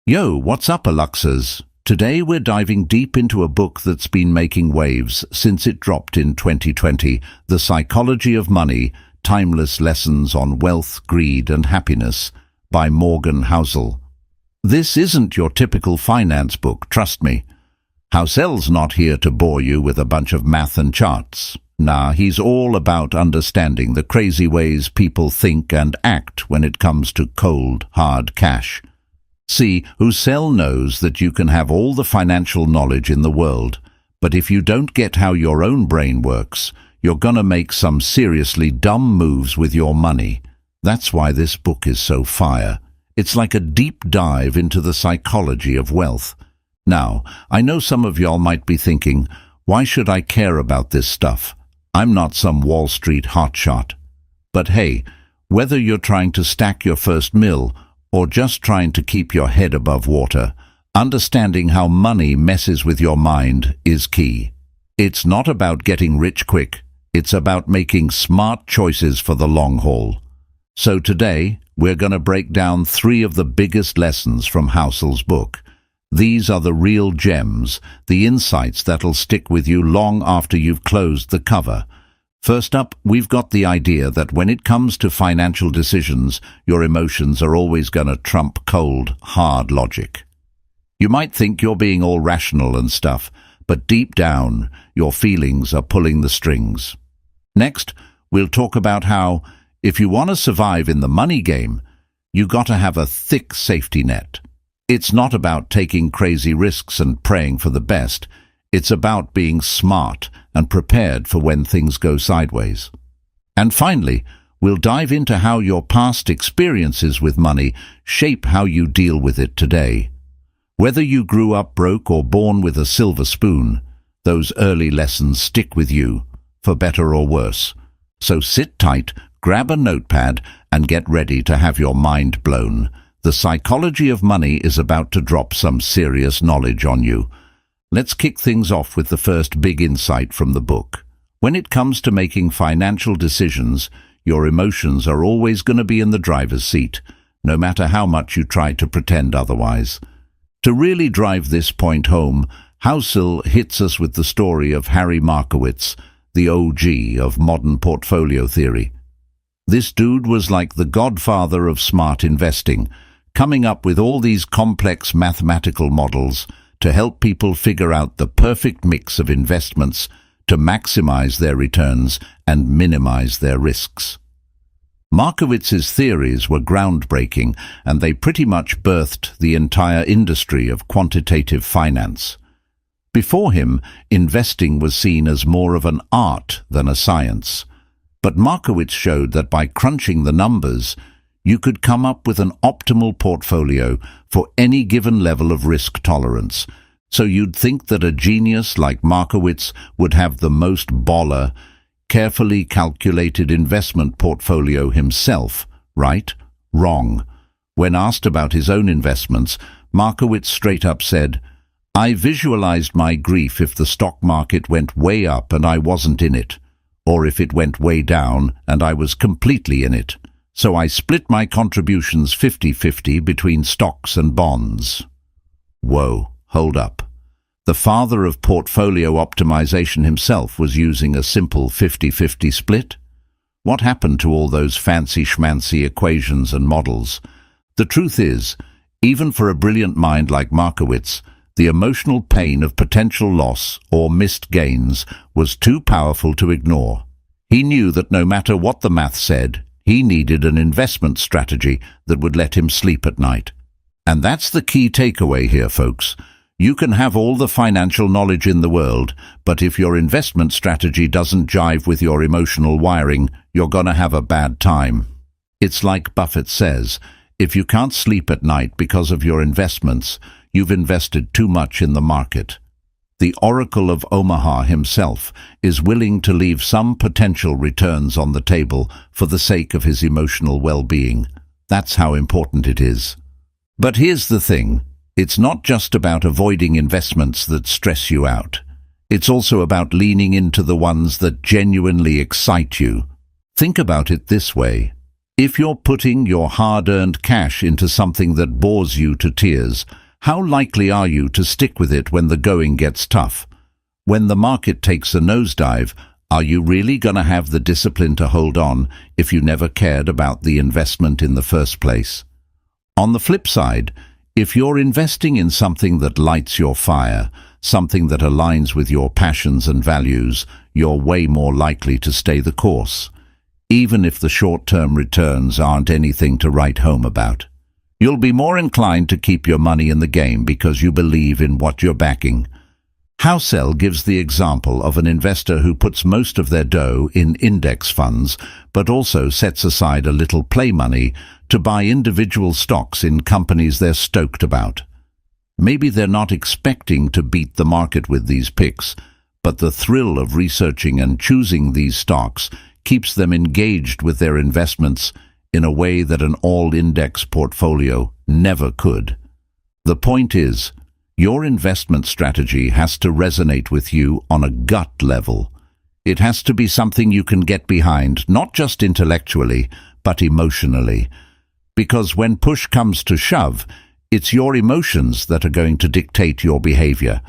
Yo, what's up, Aluxas? Today we're diving deep into a book that's been making waves since it dropped in 2020, The Psychology of Money, Timeless Lessons on Wealth, Greed and Happiness by Morgan Housel. This isn't your typical finance book, trust me. Housel's not here to bore you with a bunch of math and charts. Nah, he's all about understanding the crazy ways people think and act when it comes to cold, hard cash. See, Housel knows that you can have all the financial knowledge in the world, but if you don't get how your own brain works, you're gonna make some seriously dumb moves with your money. That's why this book is so fire. It's like a deep dive into the psychology of wealth. Now, I know some of y'all might be thinking, why should I care about this stuff? I'm not some Wall Street hotshot. But hey, whether you're trying to stack your first mill or just trying to keep your head above water, understanding how money messes with your mind is key. It's not about getting rich quick. It's about making smart choices for the long haul. So today, we're going to break down 3 of the biggest lessons from Housel's book. These are the real gems, the insights that'll stick with you long after you've closed the cover. First up, we've got the idea that when it comes to financial decisions, your emotions are always going to trump cold, hard logic. You might think you're being all rational and stuff, but deep down, your feelings are pulling the strings. Next, we'll talk about how, if you want to survive in the money game, you got to have a thick safety net. It's not about taking crazy risks and praying for the best. It's about being smart and prepared for when things go sideways. And finally, we'll dive into how your past experiences with money shape how you deal with it today. Whether you grew up broke or born with a silver spoon, those early lessons stick with you, for better or worse. So sit tight, grab a notepad, and get ready to have your mind blown. The psychology of money is about to drop some serious knowledge on you. Let's kick things off with the first big insight from the book. When it comes to making financial decisions, your emotions are always going to be in the driver's seat, no matter how much you try to pretend otherwise. To really drive this point home, Housel hits us with the story of Harry Markowitz, the OG of modern portfolio theory. This dude was like the godfather of smart investing, coming up with all these complex mathematical models to help people figure out the perfect mix of investments to maximize their returns and minimize their risks. Markowitz's theories were groundbreaking, and they pretty much birthed the entire industry of quantitative finance. Before him, investing was seen as more of an art than a science. But Markowitz showed that by crunching the numbers, you could come up with an optimal portfolio for any given level of risk tolerance. So you'd think that a genius like Markowitz would have the most baller, carefully calculated investment portfolio himself, right? Wrong. When asked about his own investments, Markowitz straight up said, "I visualized my grief if the stock market went way up and I wasn't in it, or if it went way down and I was completely in it. So I split my contributions 50-50 between stocks and bonds." Whoa, hold up. The father of portfolio optimization himself was using a simple 50-50 split? What happened to all those fancy schmancy equations and models? The truth is, even for a brilliant mind like Markowitz, the emotional pain of potential loss or missed gains was too powerful to ignore. He knew that no matter what the math said, he needed an investment strategy that would let him sleep at night. And that's the key takeaway here, folks. You can have all the financial knowledge in the world, but if your investment strategy doesn't jive with your emotional wiring, you're gonna have a bad time. It's like Buffett says, if you can't sleep at night because of your investments, you've invested too much in the market. The Oracle of Omaha himself is willing to leave some potential returns on the table for the sake of his emotional well-being. That's how important it is. But here's the thing. It's not just about avoiding investments that stress you out. It's also about leaning into the ones that genuinely excite you. Think about it this way. If you're putting your hard-earned cash into something that bores you to tears, how likely are you to stick with it when the going gets tough? When the market takes a nosedive, are you really going to have the discipline to hold on if you never cared about the investment in the first place? On the flip side, if you're investing in something that lights your fire, something that aligns with your passions and values, you're way more likely to stay the course, even if the short-term returns aren't anything to write home about. You'll be more inclined to keep your money in the game because you believe in what you're backing. Housel gives the example of an investor who puts most of their dough in index funds, but also sets aside a little play money to buy individual stocks in companies they're stoked about. Maybe they're not expecting to beat the market with these picks, but the thrill of researching and choosing these stocks keeps them engaged with their investments in a way that an all-index portfolio never could. The point is, your investment strategy has to resonate with you on a gut level. It has to be something you can get behind, not just intellectually, but emotionally. Because when push comes to shove, it's your emotions that are going to dictate your behavior.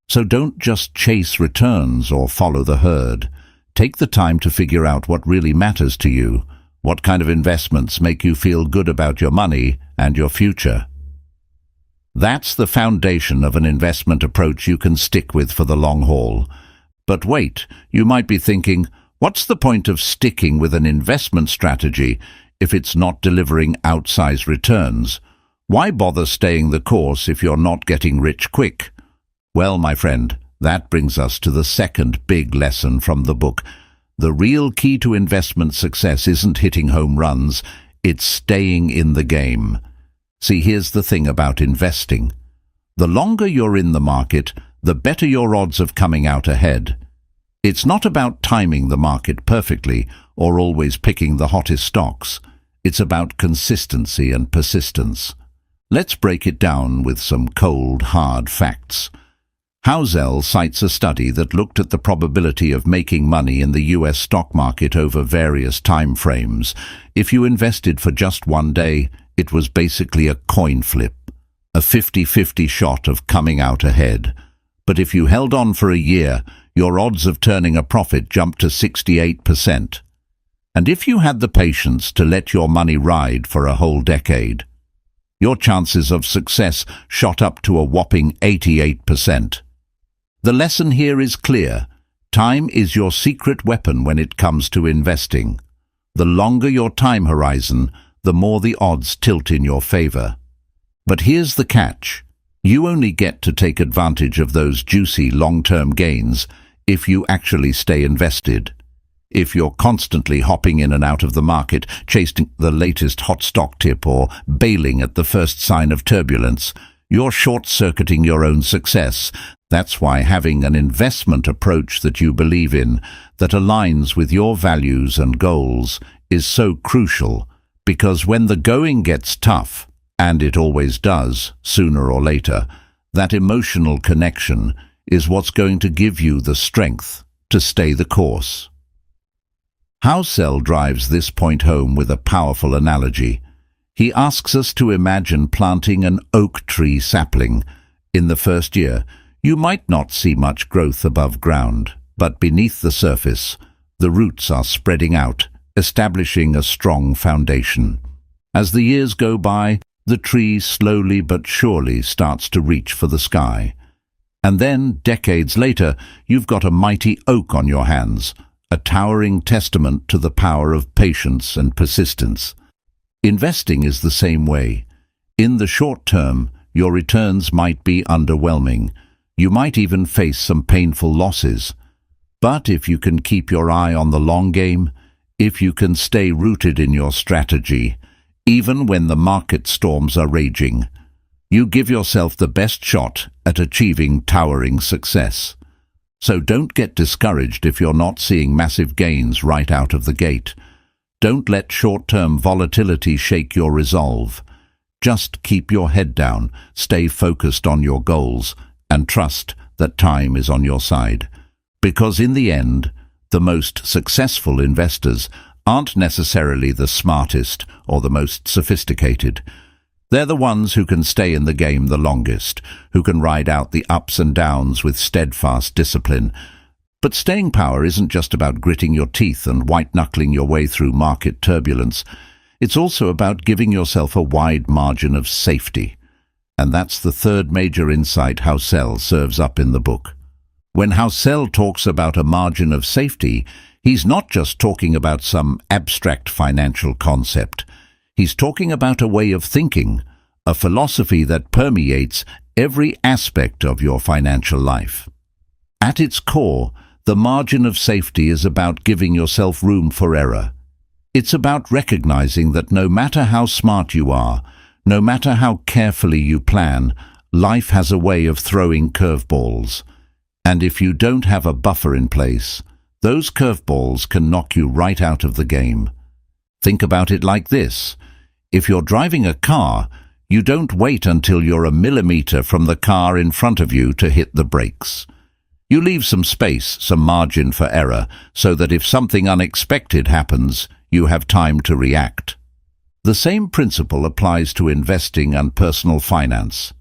So don't just chase returns or follow the herd. Take the time to figure out what really matters to you. What kind of investments make you feel good about your money and your future? That's the foundation of an investment approach you can stick with for the long haul. But wait, you might be thinking, what's the point of sticking with an investment strategy if it's not delivering outsized returns? Why bother staying the course if you're not getting rich quick? Well, my friend, that brings us to the second big lesson from the book. The real key to investment success isn't hitting home runs, it's staying in the game. See, here's the thing about investing. The longer you're in the market, the better your odds of coming out ahead. It's not about timing the market perfectly or always picking the hottest stocks. It's about consistency and persistence. Let's break it down with some cold, hard facts. Housel cites a study that looked at the probability of making money in the US stock market over various time frames. If you invested for just one day, it was basically a coin flip, a 50-50 shot of coming out ahead. But if you held on for a year, your odds of turning a profit jumped to 68%. And if you had the patience to let your money ride for a whole decade, your chances of success shot up to a whopping 88%. The lesson here is clear. Time is your secret weapon when it comes to investing. The longer your time horizon, the more the odds tilt in your favor. But here's the catch. You only get to take advantage of those juicy long-term gains if you actually stay invested. If you're constantly hopping in and out of the market, chasing the latest hot stock tip or bailing at the first sign of turbulence, you're short-circuiting your own success. That's why having an investment approach that you believe in, that aligns with your values and goals, is so crucial. Because when the going gets tough, and it always does, sooner or later, that emotional connection is what's going to give you the strength to stay the course. Housel drives this point home with a powerful analogy. He asks us to imagine planting an oak tree sapling. In the first year, you might not see much growth above ground, but beneath the surface, the roots are spreading out, establishing a strong foundation. As the years go by, the tree slowly but surely starts to reach for the sky. And then, decades later, you've got a mighty oak on your hands, a towering testament to the power of patience and persistence. Investing is the same way. In the short term, your returns might be underwhelming. You might even face some painful losses. But if you can keep your eye on the long game, if you can stay rooted in your strategy, even when the market storms are raging, you give yourself the best shot at achieving towering success. So don't get discouraged if you're not seeing massive gains right out of the gate. Don't let short-term volatility shake your resolve. Just keep your head down, stay focused on your goals, and trust that time is on your side. Because in the end, the most successful investors aren't necessarily the smartest or the most sophisticated. They're the ones who can stay in the game the longest, who can ride out the ups and downs with steadfast discipline. But staying power isn't just about gritting your teeth and white-knuckling your way through market turbulence. It's also about giving yourself a wide margin of safety. And that's the third major insight Housel serves up in the book. When Housel talks about a margin of safety, he's not just talking about some abstract financial concept. He's talking about a way of thinking, a philosophy that permeates every aspect of your financial life. At its core, the margin of safety is about giving yourself room for error. It's about recognizing that no matter how smart you are, no matter how carefully you plan, life has a way of throwing curveballs. And if you don't have a buffer in place, those curveballs can knock you right out of the game. Think about it like this. If you're driving a car, you don't wait until you're a millimeter from the car in front of you to hit the brakes. You leave some space, some margin for error, so that if something unexpected happens, you have time to react. The same principle applies to investing and personal finance.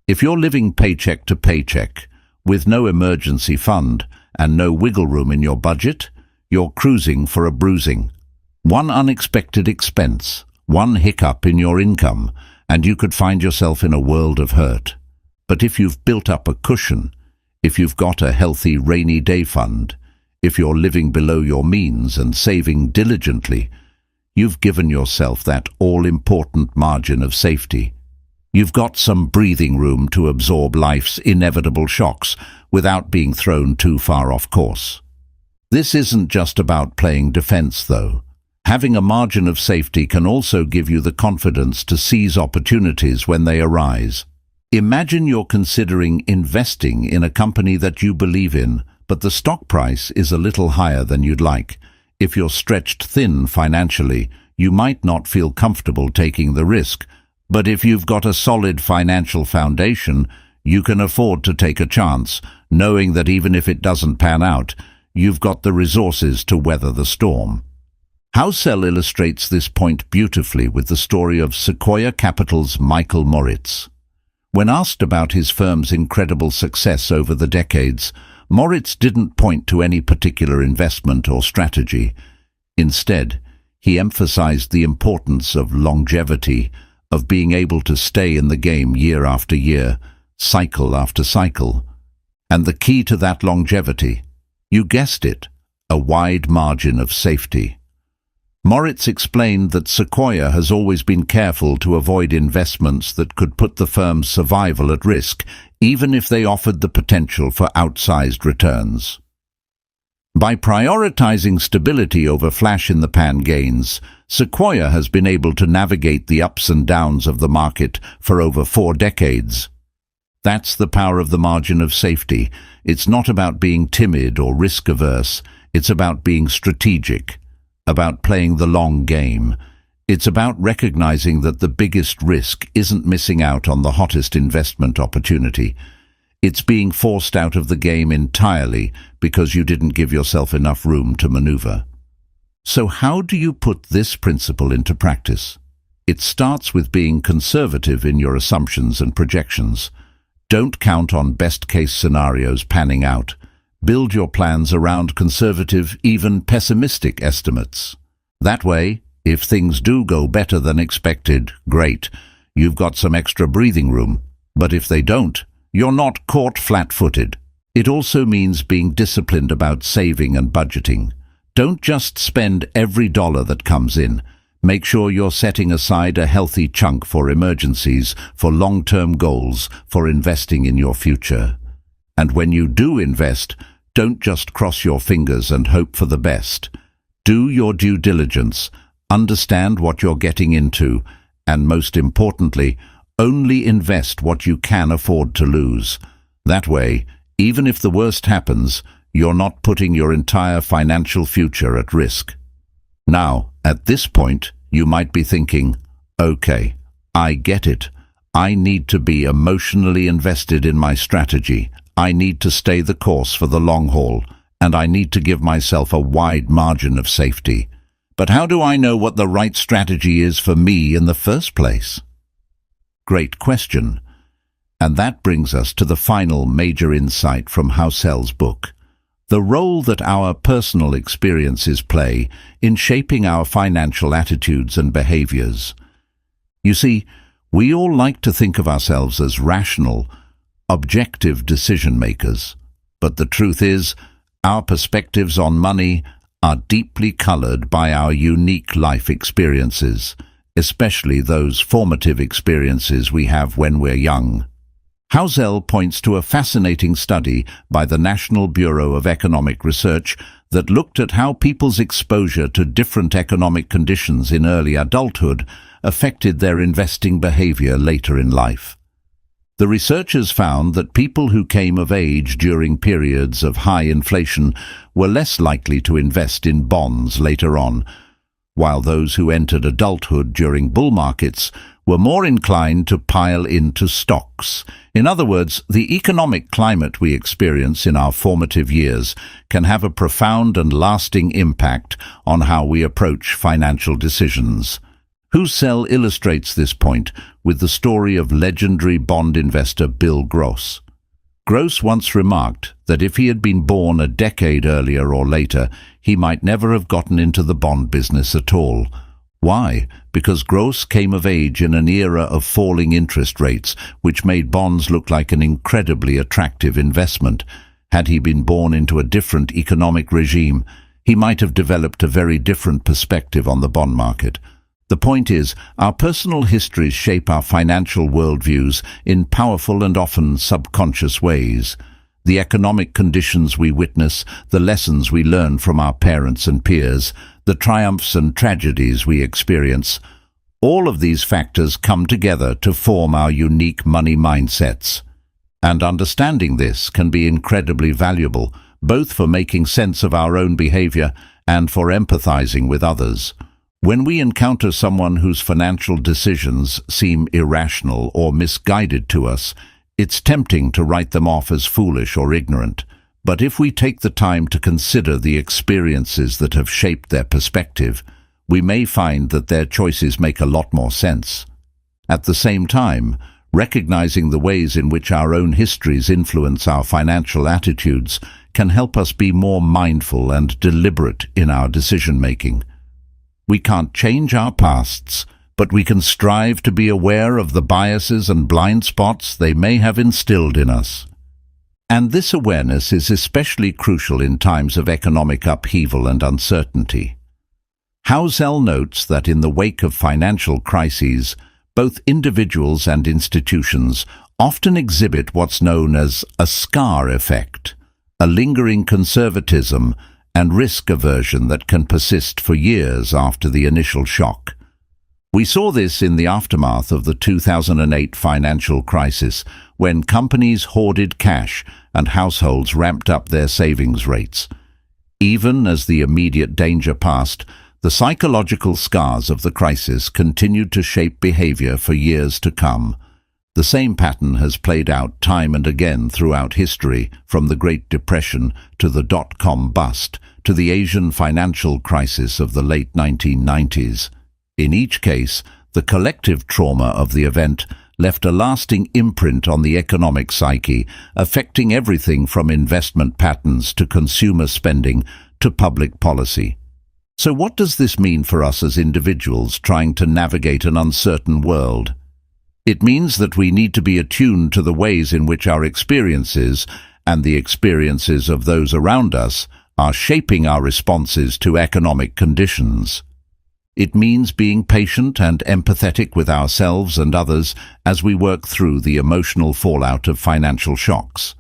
If you're living paycheck to paycheck, with no emergency fund and no wiggle room in your budget, you're cruising for a bruising. One unexpected expense, one hiccup in your income, and you could find yourself in a world of hurt. But if you've built up a cushion, if you've got a healthy rainy day fund, if you're living below your means and saving diligently, you've given yourself that all-important margin of safety. You've got some breathing room to absorb life's inevitable shocks without being thrown too far off course. This isn't just about playing defense, though. Having a margin of safety can also give you the confidence to seize opportunities when they arise. Imagine you're considering investing in a company that you believe in, but the stock price is a little higher than you'd like. If you're stretched thin financially, you might not feel comfortable taking the risk, but if you've got a solid financial foundation, you can afford to take a chance, knowing that even if it doesn't pan out, you've got the resources to weather the storm. Housel illustrates this point beautifully with the story of Sequoia Capital's Michael Moritz. When asked about his firm's incredible success over the decades, Moritz didn't point to any particular investment or strategy. Instead, he emphasized the importance of longevity, of being able to stay in the game year after year, cycle after cycle. And the key to that longevity, you guessed it, a wide margin of safety. Moritz explained that Sequoia has always been careful to avoid investments that could put the firm's survival at risk, even if they offered the potential for outsized returns. By prioritizing stability over flash-in-the-pan gains, Sequoia has been able to navigate the ups and downs of the market for over 4 decades. That's the power of the margin of safety. It's not about being timid or risk-averse. It's about being strategic, about playing the long game. It's about recognizing that the biggest risk isn't missing out on the hottest investment opportunity. It's being forced out of the game entirely because you didn't give yourself enough room to maneuver. So how do you put this principle into practice? It starts with being conservative in your assumptions and projections. Don't count on best-case scenarios panning out. Build your plans around conservative, even pessimistic estimates. That way, if things do go better than expected, great, you've got some extra breathing room. But if they don't, you're not caught flat-footed. It also means being disciplined about saving and budgeting. Don't just spend every dollar that comes in. Make sure you're setting aside a healthy chunk for emergencies, for long-term goals, for investing in your future. And when you do invest, don't just cross your fingers and hope for the best. Do your due diligence, understand what you're getting into, and most importantly, only invest what you can afford to lose. That way, even if the worst happens, you're not putting your entire financial future at risk. Now, at this point, you might be thinking, okay, I get it. I need to be emotionally invested in my strategy. I need to stay the course for the long haul, and I need to give myself a wide margin of safety. But how do I know what the right strategy is for me in the first place? Great question. And that brings us to the final major insight from Housel's book: the role that our personal experiences play in shaping our financial attitudes and behaviors. You see, we all like to think of ourselves as rational, objective decision-makers, but the truth is, our perspectives on money are deeply colored by our unique life experiences, especially those formative experiences we have when we're young. Housel points to a fascinating study by the National Bureau of Economic Research that looked at how people's exposure to different economic conditions in early adulthood affected their investing behavior later in life. The researchers found that people who came of age during periods of high inflation were less likely to invest in bonds later on, while those who entered adulthood during bull markets were more inclined to pile into stocks. In other words, the economic climate we experience in our formative years can have a profound and lasting impact on how we approach financial decisions. Housel illustrates this point with the story of legendary bond investor Bill Gross. Gross once remarked that if he had been born a decade earlier or later, he might never have gotten into the bond business at all. Why? Because Gross came of age in an era of falling interest rates, which made bonds look like an incredibly attractive investment. Had he been born into a different economic regime, he might have developed a very different perspective on the bond market. The point is, our personal histories shape our financial worldviews in powerful and often subconscious ways. The economic conditions we witness, the lessons we learn from our parents and peers, the triumphs and tragedies we experience, all of these factors come together to form our unique money mindsets. And understanding this can be incredibly valuable, both for making sense of our own behavior and for empathizing with others. When we encounter someone whose financial decisions seem irrational or misguided to us, it's tempting to write them off as foolish or ignorant. But if we take the time to consider the experiences that have shaped their perspective, we may find that their choices make a lot more sense. At the same time, recognizing the ways in which our own histories influence our financial attitudes can help us be more mindful and deliberate in our decision-making. We can't change our pasts, but we can strive to be aware of the biases and blind spots they may have instilled in us. And this awareness is especially crucial in times of economic upheaval and uncertainty. Housel notes that in the wake of financial crises, both individuals and institutions often exhibit what's known as a scar effect, a lingering conservatism and risk aversion that can persist for years after the initial shock. We saw this in the aftermath of the 2008 financial crisis, when companies hoarded cash and households ramped up their savings rates. Even as the immediate danger passed, the psychological scars of the crisis continued to shape behavior for years to come. The same pattern has played out time and again throughout history, from the Great Depression to the dot-com bust to the Asian financial crisis of the late 1990s. In each case, the collective trauma of the event left a lasting imprint on the economic psyche, affecting everything from investment patterns to consumer spending to public policy. So what does this mean for us as individuals trying to navigate an uncertain world? It means that we need to be attuned to the ways in which our experiences and the experiences of those around us are shaping our responses to economic conditions. It means being patient and empathetic with ourselves and others as we work through the emotional fallout of financial shocks.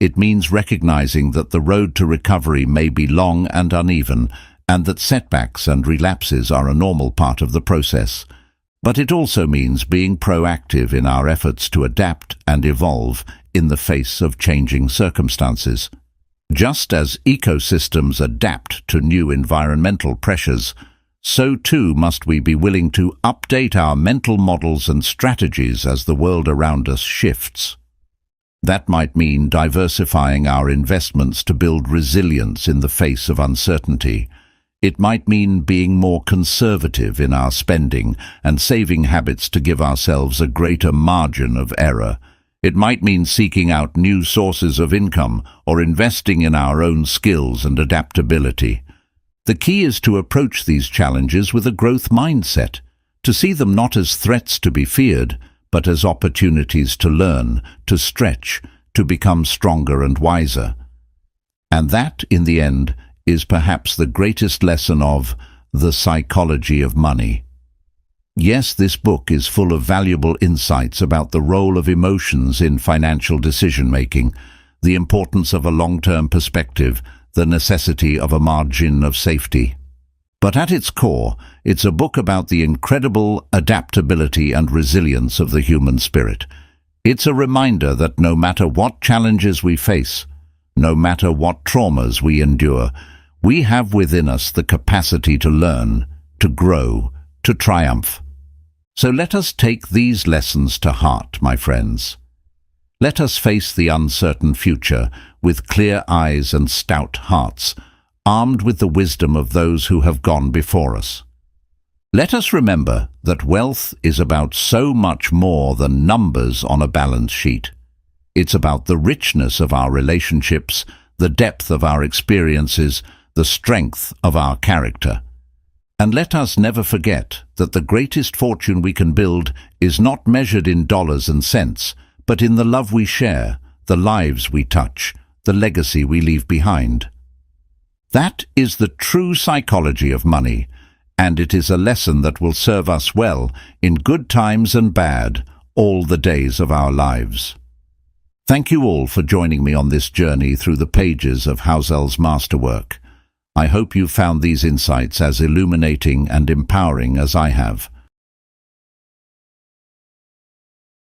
It means recognizing that the road to recovery may be long and uneven, and that setbacks and relapses are a normal part of the process. But it also means being proactive in our efforts to adapt and evolve in the face of changing circumstances. Just as ecosystems adapt to new environmental pressures, so too must we be willing to update our mental models and strategies as the world around us shifts. That might mean diversifying our investments to build resilience in the face of uncertainty. It might mean being more conservative in our spending and saving habits to give ourselves a greater margin of error. It might mean seeking out new sources of income or investing in our own skills and adaptability. The key is to approach these challenges with a growth mindset, to see them not as threats to be feared, but as opportunities to learn, to stretch, to become stronger and wiser. And that, in the end, is perhaps the greatest lesson of the psychology of money. Yes, this book is full of valuable insights about the role of emotions in financial decision-making, the importance of a long-term perspective, the necessity of a margin of safety. But at its core, it's a book about the incredible adaptability and resilience of the human spirit. It's a reminder that no matter what challenges we face, no matter what traumas we endure, we have within us the capacity to learn, to grow, to triumph. So let us take these lessons to heart, my friends. Let us face the uncertain future with clear eyes and stout hearts, armed with the wisdom of those who have gone before us. Let us remember that wealth is about so much more than numbers on a balance sheet. It's about the richness of our relationships, the depth of our experiences, the strength of our character. And let us never forget that the greatest fortune we can build is not measured in dollars and cents, but in the love we share, the lives we touch, the legacy we leave behind. That is the true psychology of money, and it is a lesson that will serve us well in good times and bad, all the days of our lives. Thank you all for joining me on this journey through the pages of Housel's masterwork. I hope you found these insights as illuminating and empowering as I have.